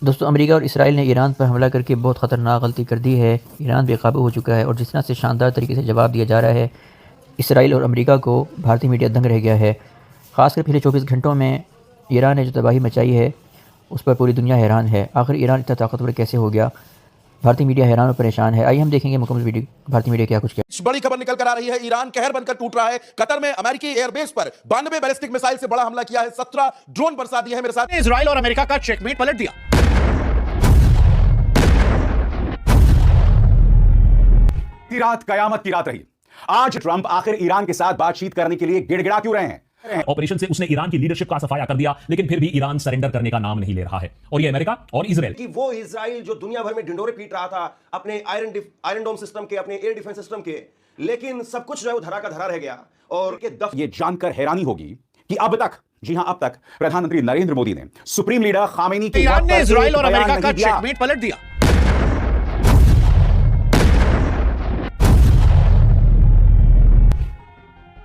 दोस्तों, अमेरिका और इसराइल ने ईरान पर हमला करके बहुत ख़तरनाक गलती कर दी है। ईरान बेकाबू हो चुका है और जिस तरह से शानदार तरीके से जवाब दिया जा रहा है, इसराइल और अमेरिका को भारतीय मीडिया दंग रह गया है। ख़ासकर पिछले 24 घंटों में ईरान ने जो तबाही मचाई है, उस पर पूरी दुनिया हैरान है। आखिर ईरान इतना ताकतवर कैसे हो गया? भारतीय मीडिया हैरान और परेशान है। आइए हम देखेंगे मुकम्मल वीडियो, भारतीय मीडिया क्या कुछ किया। बड़ी खबर निकल कर आ रही है, ईरान कहर बनकर टूट रहा है। कतर में अमेरिकी एयरबेस पर 92 बैलिस्टिक मिसाइल से बड़ा हमला किया है, 17 ड्रोन बरसा दिए हैं। मेरे साथ इजराइल और अमेरिका का चेकमेट पलट दिया। रात कयामत की रात रही। आज ट्रंप आखिर ईरान के साथ बातचीत करने के लिए गिड़गिड़ा क्यों रहे हैं? ऑपरेशन से उसने ईरान की लीडरशिप का सफाया कर दिया, लेकिन फिर भी ईरान सरेंडर करने का नाम नहीं ले रहा है। और ये अमेरिका और इजराइल कि वो इजराइल जो दुनिया भर में ढिंडोरे पीट रहा था अपने आयरन डोम सिस्टम के, अपने एयर डिफेंस सिस्टम के, लेकिन सब कुछ जो है वो धरा का धरा रह गया। और ये जानकर हैरानी होगी कि अब तक, जी हां, अब तक प्रधानमंत्री नरेंद्र मोदी ने सुप्रीम लीडर खामेनी की ईरान ने इजराइल और बयान अमेरिका का नहीं दिया। चेकमेट पलट दिया।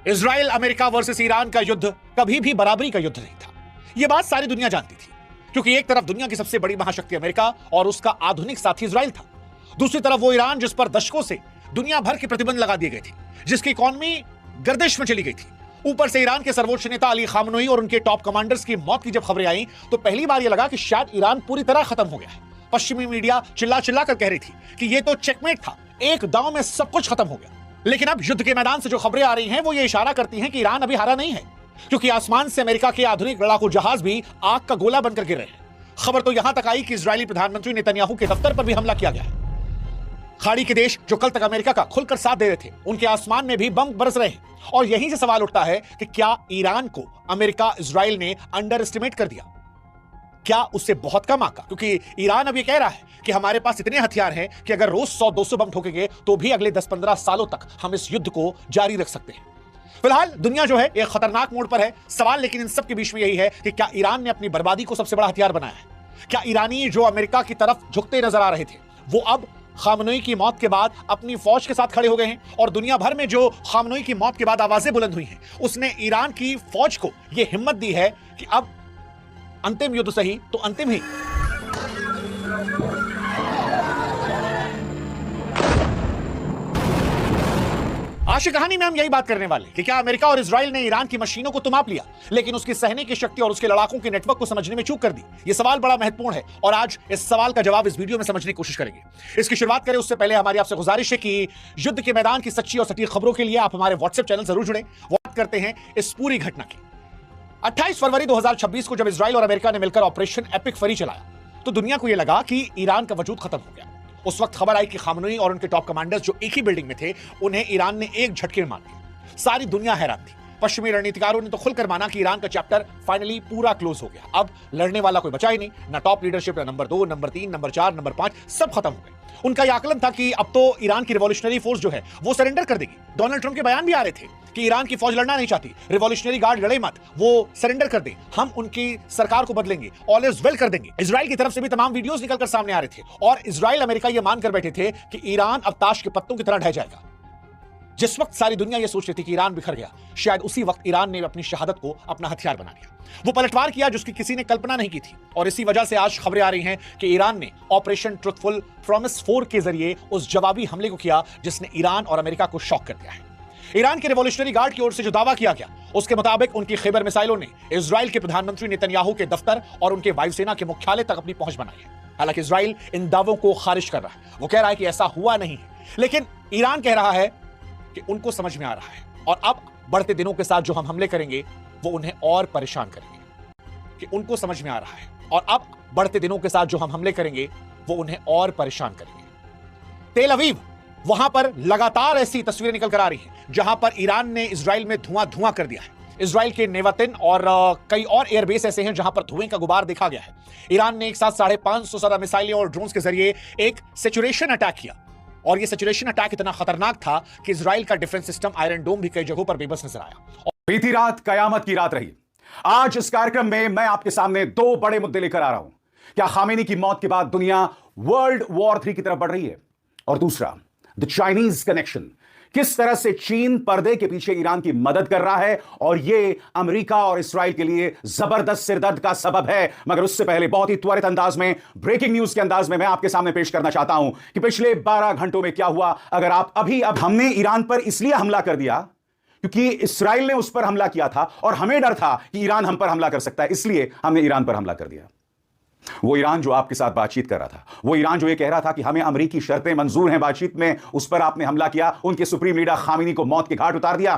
इजराइल अमेरिका वर्सेस ईरान का युद्ध कभी भी बराबरी का युद्ध नहीं था। यह बात सारी दुनिया जानती थी, क्योंकि एक तरफ दुनिया की सबसे बड़ी महाशक्ति अमेरिका और उसका आधुनिक साथी इजराइल था, दूसरी तरफ वो ईरान जिस पर दशकों से दुनिया भर के प्रतिबंध लगा दिए गए थे, जिसकी इकॉनमी गर्दिश में चली गई थी। ऊपर से ईरान के सर्वोच्च नेता अली खामनोई और उनके टॉप कमांडर्स की मौत की जब खबरें आई, तो पहली बार यह लगा कि शायद ईरान पूरी तरह खत्म हो गया है। पश्चिमी मीडिया चिल्ला चिल्ला कर कह रही थी कि यह तो चेकमेट था, एक दांव में सब कुछ खत्म हो गया। लेकिन अब युद्ध के मैदान से जो खबरें आ रही हैं, वो ये इशारा करती हैं कि ईरान अभी हारा नहीं है, क्योंकि आसमान से अमेरिका के आधुनिक लड़ाकू जहाज भी आग का गोला बनकर गिर रहे हैं। खबर तो यहां तक आई कि इजरायली प्रधानमंत्री नेतन्याहू के दफ्तर पर भी हमला किया गया है। खाड़ी के देश जो कल तक अमेरिका का खुलकर साथ दे रहे थे, उनके आसमान में भी बम बरस रहे हैं। और यहीं से सवाल उठता है कि क्या ईरान को अमेरिका इजराइल ने अंडर एस्टिमेट कर दिया? क्या उससे बहुत कम आका? क्योंकि ईरान अब ये कह रहा है कि हमारे पास इतने हथियार हैं कि अगर रोज 100-200 बम ठोकेंगे तो भी अगले 10-15 सालों तक हम इस युद्ध को जारी रख सकते हैं। फिलहाल दुनिया जो है एक खतरनाक मोड़ पर है। सवाल लेकिन इन सब के बीच में यही है कि क्या ईरान ने अपनी बर्बादी को सबसे बड़ा हथियार बनाया है? क्या ईरानी जो अमेरिका की तरफ झुकते नजर आ रहे थे, वो अब खामनोई की मौत के बाद अपनी फौज के साथ खड़े हो गए हैं? और दुनिया भर में जो खामनोई की मौत के बाद आवाजें बुलंद हुई हैं, उसने ईरान की फौज को यह हिम्मत दी है कि अब अंतिम युद्ध सही तो अंतिम ही। आज की कहानी में हम यही बात करने वाले कि क्या अमेरिका और इजराइल ने ईरान की मशीनों को तो माप लिया, लेकिन उसकी सहने की शक्ति और उसके लड़ाकों के नेटवर्क को समझने में चूक कर दी? यह सवाल बड़ा महत्वपूर्ण है और आज इस सवाल का जवाब इस वीडियो में समझने की कोशिश करेंगे। इसकी शुरुआत करें उससे पहले हमारी आपसे गुजारिश है कि युद्ध के मैदान की सच्ची और सटीक खबरों के लिए आप हमारे व्हाट्सएप चैनल जरूर जुड़ें। बात करते हैं इस पूरी घटना की। 28 फरवरी 2026 को जब इजराइल और अमेरिका ने मिलकर ऑपरेशन एपिक फरी चलाया, तो दुनिया को यह लगा कि ईरान का वजूद खत्म हो गया। उस वक्त खबर आई कि खामनोई और उनके टॉप कमांडर्स जो एक ही बिल्डिंग में थे, उन्हें ईरान ने एक झटके में मार दिया। सारी दुनिया हैरान थी। पश्चिमी रणनीतिकारों ने तो खुलकर माना कि ईरान का चैप्टर फाइनली पूरा क्लोज हो गया। अब लड़ने वाला कोई बचा ही नहीं, ना टॉप लीडरशिप, ना नंबर 2, नंबर 3, नंबर 4, नंबर 5, सब खत्म हो गए। उनका यह आकलन था कि अब तो ईरान की रिवॉल्यूशनरी फोर्स जो है वो सरेंडर कर देगी। डोनाल्ड ट्रंप के बयान भी आ रहे थे कि ईरान की फौज लड़ना नहीं चाहती, रिवॉल्यूशनरी गार्ड लड़े मत, वो सरेंडर कर दे, हम उनकी सरकार को बदलेंगे, ऑल इज वेल कर देंगे। इजराइल की तरफ से भी तमाम वीडियोस निकलकर सामने आ रहे थे और इजराइल अमेरिका यह मानकर बैठे थे कि ईरान अब ताश के पत्तों की तरह ढह जाएगा। जिस वक्त सारी दुनिया यह सोच रही थी कि ईरान बिखर गया, शायद उसी वक्त ईरान ने अपनी शहादत को अपना हथियार बना लिया। वो पलटवार किया जिसकी किसी ने कल्पना नहीं की थी। और इसी वजह से आज खबरें आ रही हैं कि ईरान ने ऑपरेशन ट्रुथफुल प्रॉमिस 4 के जरिए उस जवाबी हमले को किया जिसने ईरान और अमेरिका को शॉक कर दिया है। ईरान के रिवॉल्यूशनरी गार्ड की ओर से जो दावा किया गया, उसके मुताबिक उनकी खैबर मिसाइलों ने इजराइल के प्रधानमंत्री नेतन्याहू के दफ्तर और उनके वायुसेना के मुख्यालय तक अपनी पहुंच बनाई है। हालांकि इजराइल इन दावों को खारिज कर रहा है। वो कह रहा है कि ऐसा हुआ नहीं है, लेकिन ईरान कह रहा है कि उनको समझ में आ रहा है और अब बढ़ते दिनों के साथ जो हम हमले करेंगे वो उन्हें और परेशान करेंगे। कि उनको समझ में आ रहा है और अब बढ़ते दिनों के साथ जो हम हमले करेंगे वो उन्हें और परेशान करेंगे। तेल अवीव, वहां पर लगातार ऐसी तस्वीरें निकल कर आ रही हैं जहां पर ईरान ने इजराइल में धुआं धुआं कर दिया है। इजराइल के नेवातिन और कई और एयरबेस ऐसे हैं जहां पर धुएं का गुबार देखा गया है। ईरान ने एक साथ 550 ज्यादा मिसाइलें और ड्रोन्स के जरिए एक सैचुरेशन अटैक किया और यह सैचुरेशन अटैक इतना खतरनाक था कि इजराइल का डिफेंस सिस्टम आयरन डोम भी कई जगहों पर बेबस नजर आया। बीती रात कयामत की रात रही। आज इस कार्यक्रम में मैं आपके सामने 2 बड़े मुद्दे लेकर आ रहा हूं। क्या खामेनी की मौत के बाद दुनिया वर्ल्ड वॉर 3 की तरफ बढ़ रही है? और दूसरा, द चाइनीज कनेक्शन। किस तरह से चीन पर्दे के पीछे ईरान की मदद कर रहा है और यह अमेरिका और इस्राएल के लिए जबरदस्त सिरदर्द का सबब है। मगर उससे पहले बहुत ही त्वरित अंदाज में, ब्रेकिंग न्यूज के अंदाज में मैं आपके सामने पेश करना चाहता हूं कि पिछले 12 घंटों में क्या हुआ। अगर आप अब हमने ईरान पर इसलिए हमला कर दिया क्योंकि इस्राएल ने उस पर हमला किया था और हमें डर था कि ईरान हम पर हमला कर सकता है, इसलिए हमने ईरान पर हमला कर दिया। वो ईरान जो आपके साथ बातचीत कर रहा था, वो ईरान जो ये कह रहा था कि हमें अमेरिकी शर्तें मंजूर हैं बातचीत में, उस पर आपने हमला किया, उनके सुप्रीम लीडर खामेनी को मौत के घाट उतार दिया।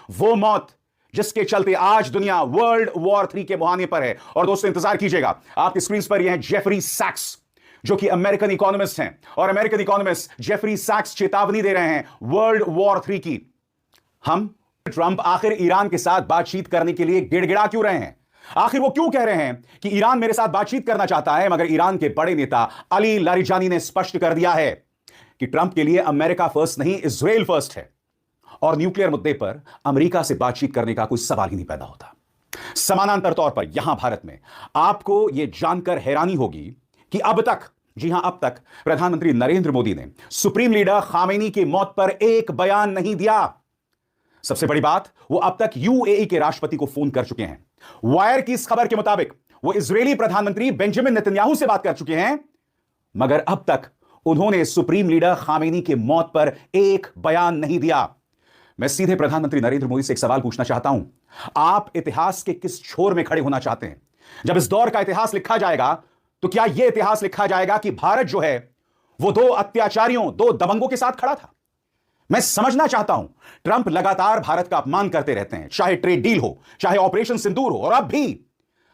वो मौत जिसके चलते आज दुनिया वर्ल्ड वॉर 3 के मुहाने पर है। और दोस्तों इंतजार कीजिएगा, आपकी स्क्रीन पर ये हैं जेफरी सैक्स, जो कि अमेरिकन इकोनॉमिस्ट हैं, और अमेरिकन इकोनॉमिस्ट जेफरी सैक्स चेतावनी दे रहे हैं वर्ल्ड वॉर 3 की। ट्रंप आखिर ईरान के साथ बातचीत करने के लिए गिड़गिड़ा क्यों रहे हैं? आखिर वो क्यों कह रहे हैं कि ईरान मेरे साथ बातचीत करना चाहता है? मगर ईरान के बड़े नेता अली लारिजानी ने स्पष्ट कर दिया है कि ट्रंप के लिए अमेरिका फर्स्ट नहीं, इजराइल फर्स्ट है, और न्यूक्लियर मुद्दे पर अमेरिका से बातचीत करने का कोई सवाल ही नहीं पैदा होता। समानांतर तौर पर यहां भारत में आपको यह जानकर हैरानी होगी कि अब तक, जी हां अब तक, प्रधानमंत्री नरेंद्र मोदी ने सुप्रीम लीडर खामेनी की मौत पर एक बयान नहीं दिया। सबसे बड़ी बात, वो अब तक यूएई के राष्ट्रपति को फोन कर चुके हैं। वायर की इस खबर के मुताबिक वो इजरायली प्रधानमंत्री बेंजामिन नेतन्याहू से बात कर चुके हैं, मगर अब तक उन्होंने सुप्रीम लीडर खामेनी की मौत पर एक बयान नहीं दिया। मैं सीधे प्रधानमंत्री नरेंद्र मोदी से एक सवाल पूछना चाहता हूं, आप इतिहास के किस छोर में खड़े होना चाहते हैं? जब इस दौर का इतिहास लिखा जाएगा तो क्या यह इतिहास लिखा जाएगा कि भारत जो है वो 2 अत्याचारियों, 2 दबंगों के साथ खड़ा था? मैं समझना चाहता हूं, ट्रंप लगातार भारत का अपमान करते रहते हैं, चाहे ट्रेड डील हो, चाहे ऑपरेशन सिंदूर हो, और अब भी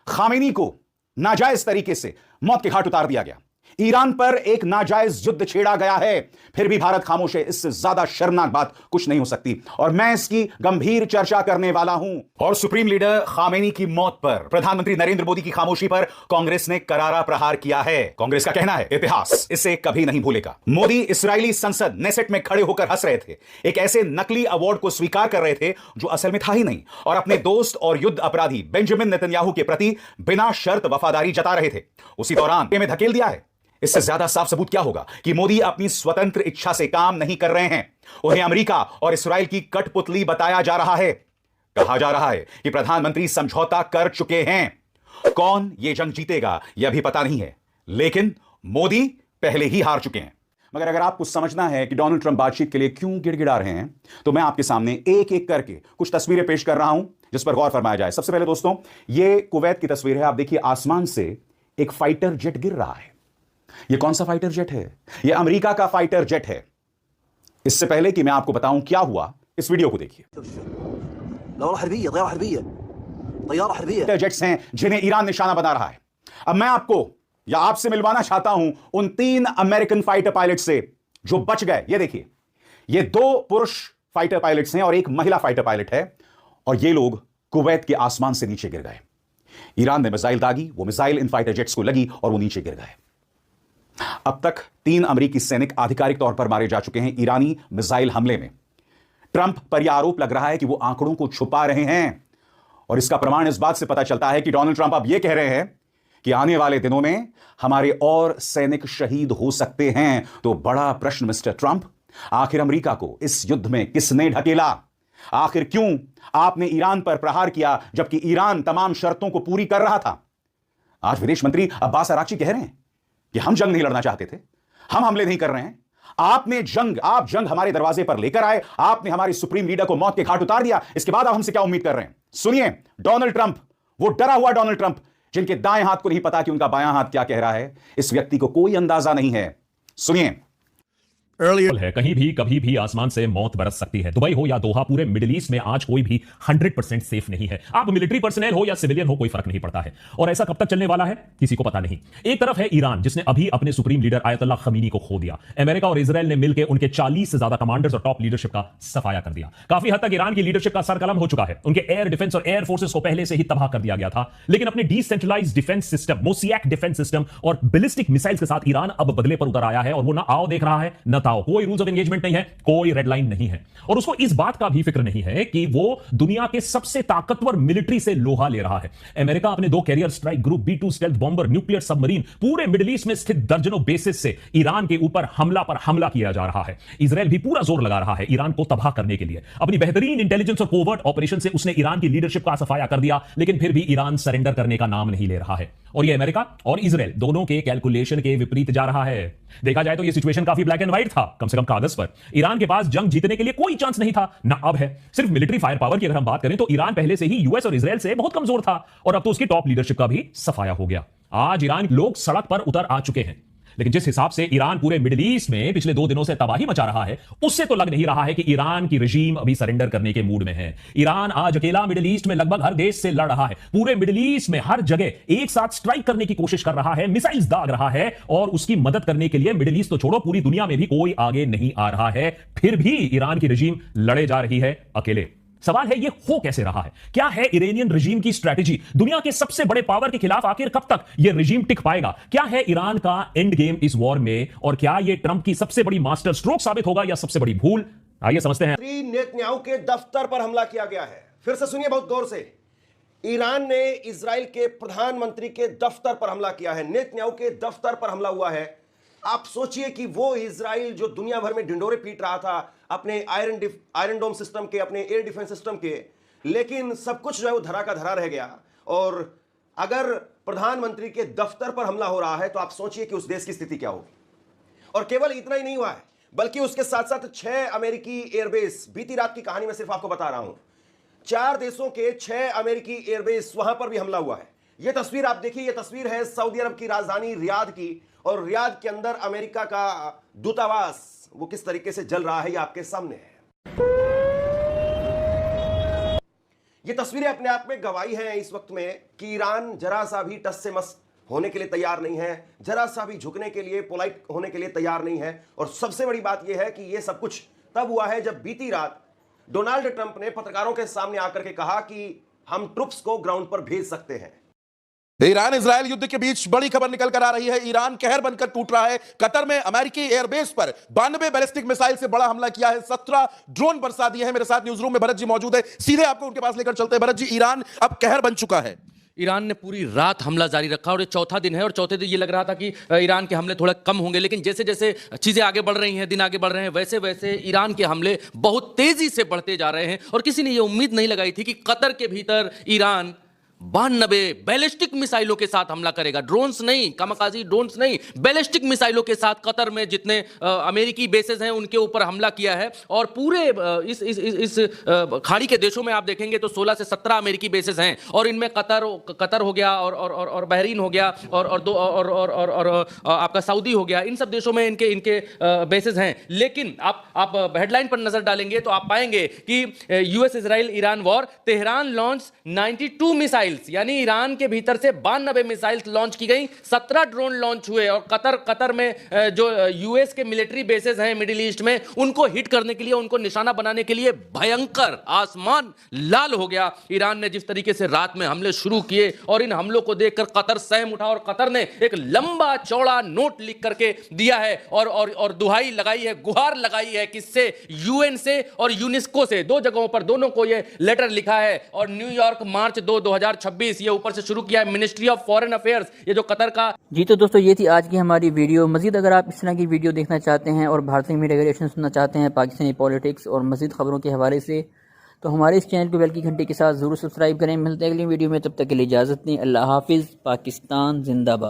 खामेनी को नाजायज तरीके से मौत के घाट उतार दिया गया। ईरान पर एक नाजायज युद्ध छेड़ा गया है, फिर भी भारत खामोश है। इससे ज्यादा शर्मनाक बात कुछ नहीं हो सकती, और मैं इसकी गंभीर चर्चा करने वाला हूं। और सुप्रीम लीडर खामेनी की मौत पर प्रधानमंत्री नरेंद्र मोदी की खामोशी पर कांग्रेस ने करारा प्रहार किया है। कांग्रेस का कहना है, इतिहास इसे कभी नहीं भूलेगा। मोदी इस्राएली संसद नेसेट में खड़े होकर हंस रहे थे, एक ऐसे नकली अवार्ड को स्वीकार कर रहे थे जो असल में था ही नहीं, और अपने दोस्त और युद्ध अपराधी बेंजामिन नेतन्याहू के प्रति बिना शर्त वफादारी जता रहे थे। उसी दौरान में धकेल दिया है। इससे ज्यादा साफ सबूत क्या होगा कि मोदी अपनी स्वतंत्र इच्छा से काम नहीं कर रहे हैं। उन्हें अमेरिका और इस्राएल की कठपुतली बताया जा रहा है। कहा जा रहा है कि प्रधानमंत्री समझौता कर चुके हैं। कौन ये जंग जीतेगा यह भी पता नहीं है, लेकिन मोदी पहले ही हार चुके हैं। मगर अगर आपको समझना है कि डोनाल्ड ट्रंप बातचीत के लिए क्यों गिड़गिड़ा रहे हैं, तो मैं आपके सामने एक एक करके कुछ तस्वीरें पेश कर रहा हूं जिस पर गौर फरमाया जाए। सबसे पहले दोस्तों, ये कुवैत की तस्वीर है। आप देखिए, आसमान से एक फाइटर जेट गिर रहा है। यह कौन सा फाइटर जेट है? यह अमेरिका का फाइटर जेट है। इससे पहले कि मैं आपको बताऊं क्या हुआ, इस वीडियो को देखिए। फाइटर जेट्स हैं जिन्हें ईरान निशाना बना रहा है। अब मैं आपको या आपसे मिलवाना चाहता हूं उन 3 अमेरिकन फाइटर पायलट से जो बच गए। ये देखिए, ये 2 पुरुष फाइटर पायलट्स हैं और एक महिला फाइटर पायलट है, और ये लोग कुवैत के आसमान से नीचे गिर गए। ईरान ने मिसाइल दागी, वो मिसाइल इन फाइटर जेट्स को लगी और वो नीचे गिर गए। अब तक 3 अमेरिकी सैनिक आधिकारिक तौर पर मारे जा चुके हैं ईरानी मिसाइल हमले में। ट्रंप पर यह आरोप लग रहा है कि वो आंकड़ों को छुपा रहे हैं, और इसका प्रमाण इस बात से पता चलता है कि डोनाल्ड ट्रंप अब यह कह रहे हैं कि आने वाले दिनों में हमारे और सैनिक शहीद हो सकते हैं। तो बड़ा प्रश्न मिस्टर ट्रंप, आखिर अमेरिका को इस युद्ध में किसने ढकेला? आखिर क्यों आपने ईरान पर प्रहार किया जबकि ईरान तमाम शर्तों को पूरी कर रहा था? आज विदेश मंत्री अब्बास अराक्ची कह रहे हैं कि हम जंग नहीं लड़ना चाहते थे, हम हमले नहीं कर रहे हैं। आप जंग हमारे दरवाजे पर लेकर आए, आपने हमारे सुप्रीम लीडर को मौत के घाट उतार दिया। इसके बाद आप हमसे क्या उम्मीद कर रहे हैं? सुनिए, डोनाल्ड ट्रंप, वो डरा हुआ डोनाल्ड ट्रंप जिनके दाएं हाथ को नहीं पता कि उनका बायां हाथ क्या कह रहा है, इस व्यक्ति को कोई अंदाजा नहीं है। सुनिए। है कहीं भी कभी भी आसमान से मौत बरस सकती है। दुबई हो या दोहा, पूरे मिडिल ईस्ट में आज कोई भी 100% सेफ नहीं है। आप मिलिट्री पर्सनल हो या सिविलियन हो, कोई फर्क नहीं पड़ता है। और ऐसा कब तक चलने वाला है किसी को पता नहीं। एक तरफ है ईरान, जिसने अभी अपने सुप्रीम लीडर आयतुल्लाह खमीनी को खो दिया। अमेरिका और इजराइल ने मिलकर उनके 40 से ज्यादा कमांडर्स और टॉप लीडरशिप का सफाया कर दिया। काफी हद तक ईरान की लीडरशिप का सरकलम हो चुका है। उनके एयर डिफेंस और एयर फोर्सेस को पहले से ही तबाह कर दिया गया था। लेकिन अपने decentralised defence system, mosaic defence system और बैलिस्टिक मिसाइल्स के साथ ईरान अब बदले पर उतर आया है, और वो ना आओ देख रहा है, न बताओ, कोई रूल्स ऑफ एंगेजमेंट नहीं है, कोई रेड लाइन नहीं है। और उसको इस बात का भी फिक्र नहीं है कि वो दुनिया के सबसे ताकतवर मिलिट्री से लोहा ले रहा है। अमेरिका अपने 2 carrier strike group, B-2 stealth bomber, nuclear submarine, पूरे मिडिल ईस्ट में स्थित दर्जनों बेसिस से ईरान के ऊपर हमला किया जा रहा है। इजराइल भी पूरा जोर लगा रहा है ईरान को तबाह करने के लिए। अपनी बेहतरीन इंटेलिजेंस और कोवर्ट ऑपरेशन से उसने ईरान की लीडरशिप का सफाया कर दिया, लेकिन फिर भी ईरान सरेंडर करने का नाम नहीं ले रहा है। और ये अमेरिका और इजराइल दोनों के कैलकुलेशन के विपरीत जा रहा है। देखा जाए तो ये सिचुएशन काफी ब्लैक एंड व्हाइट था, कम से कम कागज पर। ईरान के पास जंग जीतने के लिए कोई चांस नहीं था, ना अब है। सिर्फ मिलिट्री फायर पावर की अगर हम बात करें तो ईरान पहले से ही यूएस और इजराइल से बहुत कमजोर था, और अब तो उसकी टॉप लीडरशिप का भी सफाया हो गया। आज ईरान लोग सड़क पर उतर आ चुके हैं, लेकिन जिस हिसाब से ईरान पूरे मिडिल ईस्ट में पिछले 2 दिनों से तबाही मचा रहा है, उससे तो लग नहीं रहा है कि ईरान की रजीम अभी सरेंडर करने के मूड में है। ईरान आज अकेला मिडिल ईस्ट में लगभग हर देश से लड़ रहा है। पूरे मिडिल ईस्ट में हर जगह एक साथ स्ट्राइक करने की कोशिश कर रहा है, मिसाइल्स दाग रहा है, और उसकी मदद करने के लिए मिडिल ईस्ट तो छोड़ो, पूरी दुनिया में भी कोई आगे नहीं आ रहा है। फिर भी ईरान की रजीम लड़े जा रही है अकेले। सवाल है, ये हो कैसे रहा है? क्या है इरानियन रजीम की स्ट्रैटेजी? दुनिया के सबसे बड़े पावर के खिलाफ आखिर कब तक यह रजीम टिक पाएगा? क्या है ईरान का एंड गेम इस वॉर में, और क्या यह ट्रंप की सबसे बड़ी मास्टर स्ट्रोक साबित होगा या सबसे बड़ी भूल? आइए समझते हैं। नेतन्याहू के दफ्तर पर हमला किया गया है। फिर से सुनिए बहुत गौर से। ईरान ने इजराइल के प्रधानमंत्री के दफ्तर पर हमला किया है। नेतन्याहू के दफ्तर पर हमला हुआ है। आप सोचिए कि वो इजराइल जो दुनिया भर में ढिंडोरे पीट रहा था अपने आयरन डोम सिस्टम के, अपने एयर डिफेंस सिस्टम के, लेकिन सब कुछ जो है वो धरा का धरा रह गया। और अगर प्रधानमंत्री के दफ्तर पर हमला हो रहा है तो आप सोचिए कि उस देश की स्थिति क्या होगी। और केवल इतना ही नहीं हुआ है, बल्कि उसके साथ साथ 6 अमेरिकी एयरबेस, बीती रात की कहानी मैं सिर्फ आपको बता रहा हूं, 4 देशों के 6 अमेरिकी एयरबेस, वहां पर भी हमला हुआ है। यह तस्वीर आप देखिए, यह तस्वीर है सऊदी अरब की राजधानी रियाद की, और रियाद के अंदर अमेरिका का दूतावास वो किस तरीके से जल रहा है, यह आपके सामने है। ये तस्वीरें अपने आप में गवाही हैं इस वक्त में कि ईरान जरा सा भी टस से मस होने के लिए तैयार नहीं है, जरा सा भी झुकने के लिए, पोलाइट होने के लिए तैयार नहीं है। और सबसे बड़ी बात यह है कि यह सब कुछ तब हुआ है जब बीती रात डोनाल्ड ट्रंप ने पत्रकारों के सामने आकर के कहा कि हम ट्रुप्स को ग्राउंड पर भेज सकते हैं। ईरान इजराइल युद्ध के बीच बड़ी खबर निकल कर आ रही है। ईरान कहर बनकर टूट रहा है। कतर में अमेरिकी एयरबेस पर 92 बैलिस्टिक मिसाइल से बड़ा हमला किया है। 17 ड्रोन बरसा दिए हैं। मेरे साथ न्यूज रूम में भरत जी मौजूद है, सीधे आपको उनके पास लेकर चलते हैं। भरत जी, ईरान अब कहर बन चुका है। ईरान ने पूरी रात हमला जारी रखा और ये चौथा दिन है, और चौथे दिन ये लग रहा था कि ईरान के हमले थोड़ा कम होंगे, लेकिन जैसे जैसे चीज़ें आगे बढ़ रही हैं, दिन आगे बढ़ रहे हैं, वैसे वैसे ईरान के हमले बहुत तेज़ी से बढ़ते जा रहे हैं। और किसी ने ये उम्मीद नहीं लगाई थी कि कतर के भीतर ईरान 92 बैलिस्टिक मिसाइलों के साथ हमला करेगा। ड्रोन्स नहीं, कामाकाजी ड्रोन्स नहीं, बैलिस्टिक मिसाइलों के साथ कतर में जितने अमेरिकी बेसेस हैं उनके ऊपर हमला किया है। और पूरे इस खाड़ी के देशों में आप देखेंगे तो 16 से 17 अमेरिकी बेसेस हैं, और इनमें कतर हो गया, और बहरीन हो गया, और आपका सऊदी हो गया। इन सब देशों में इनके बेसेस हैं। लेकिन आप हेडलाइन पर नजर डालेंगे तो आप पाएंगे कि US Israel Iran war, Tehran launch 92 missile, यानी ईरान के भीतर से 92 मिसाइल्स लॉन्च की गई, 17 ड्रोन लॉन्च हुए। और कतर में जो यूएस के मिलिट्री बेसेस हैं मिडिल ईस्ट में, उनको हिट करने के लिए, उनको निशाना बनाने के लिए भयंकर आसमान लाल हो गया। ईरान ने जिस तरीके से रात में हमले शुरू किए, और इन हमलों को देखकर कतर सहम उठा, और कतर ने एक लंबा चौड़ा नोट लिख करके दिया है, और दुहाई लगाई है, गुहार लगाई है, किससे? यूएन से और यूनेस्को से। 2 जगहों पर दोनों को यह लेटर लिखा है। और न्यूयॉर्क मार्च 2, 2026 ये ऊपर से शुरू किया है मिनिस्ट्री ऑफ फॉरेन अफेयर्स, ये जो कतर का। जी तो दोस्तों, ये थी आज की हमारी वीडियो। मजीद अगर आप इस तरह की वीडियो देखना चाहते हैं और भारतीय मीडिया के रिएक्शन सुनना चाहते हैं पाकिस्तानी पॉलिटिक्स और मजीद खबरों के हवाले से, तो हमारे इस चैनल को बेल की घंटी के साथ ज़रूर सब्सक्राइब करें। मिलते हैं अगली वीडियो में, तब तक के लिए इजाज़त दें। अल्लाह हाफिज़। पाकिस्तान जिंदाबाद।